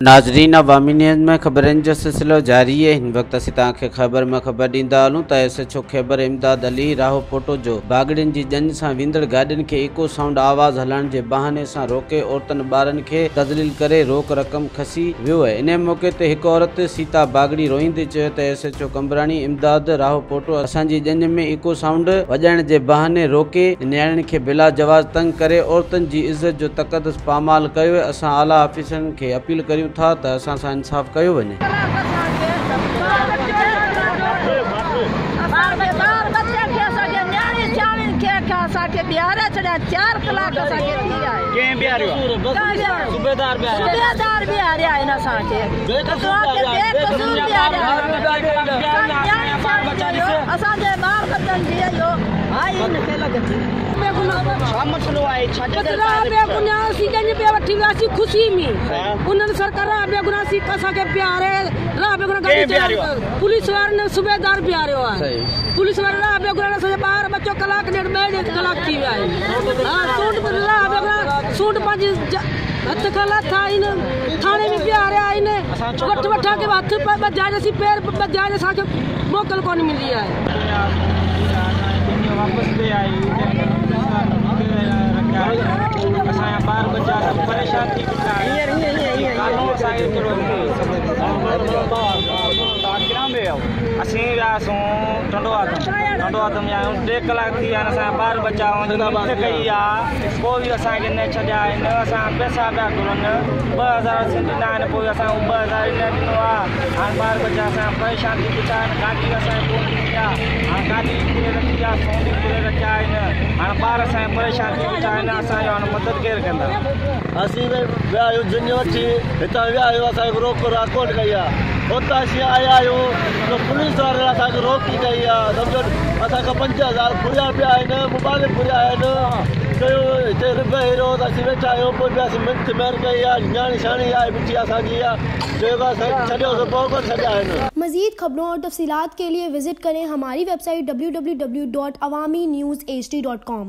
नाज़रीन, अवामी न्यूज़ में ख़बरनि जो सिलसिलो जारी है। हिन वक्त असीं तव्हांखे ख़बर में ख़बर ॾींदा हलूं त SHO ख़ैबर इमदाद अली राहोपोटो जो बागड़ियुनि जी जंज सां वेंदड़ गाॾियुनि खे इको साउंड आवाज़ हलाइण जे बहाने सां रोके औरतुनि ॿारनि खे तज़लील करे रोक रक़म खसी वियो आहे। इन मौक़े ते हिकु औरत सीता बागड़ी रोईंदे चयो त SHO कंबराणी इमदाद राहोपोटो असांजी जंज में इको साउंड वॼाइण जे बहाने रोके नियाणियुनि खे बिला जवाज़ तंग करे औरतुनि जी इज़त जो तक़दस पामाल कयो आहे। असां आला ऑफिसरनि खे अपील करियूं था त असां सां इंसाफ़ कयो वञे। खुशी में उन्होंने सरकार पुलिस वाले सूबेदार भी आ रहे है। पुलिस वाले बार बच्चों कलाक डेढ़ कलाक थी विया सूट पंहिंजी हथ खला था इन थाने में भी आ रहा है। वठ वठा के हथ बजाए सी पैर बजाए असांखे मोकल कोन मिली है। बार बच्चा परेशान थी असीं वियासीं टंडोआतम टे कलाक थी विया असांजा ॿार बच्चा कई आहे पोइ बि असांखे न छॾिया आहिनि। असां पैसा पिया घुरनि 2000 ॾिना आहिनि पोइ असां 2000 न ॾिनो आहे। हाणे ॿार बच्चा असां परेशान थी पिया आहिनि। गाॾी असांखे कोन थी आहे। हाणे गाॾी पूरे रखी आहे सोन बि पूरे रखिया आहिनि। हाणे ॿार असांजा परेशान थी पिया आहिनि। असांजो हाणे मदद केरु कंदा। असीं विया आहियूं जिन वठी हितां विया आहियूं असांखे रोक कोन कई आहे। हुतां असीं आया आहियूं त पुलिस वारे असांखे रोकी कई आहे। सम्झो असांखे 5000 फुरिया पिया आहिनि मोबाइल फुरिया आहिनि। चयो हिते रिब हेरो त असीं वेठा आहियूं पोइ बि असीं मिंट महिर कई आहे। न्याणी शाणी आहे बिठी असांजी आहे चयो छॾियो पोइ कोन छॾिया आहिनि। मज़ीद खबरों और तफसीलात के लिए विजिट करें हमारी वेबसाइट www.awamiNewsHD.com।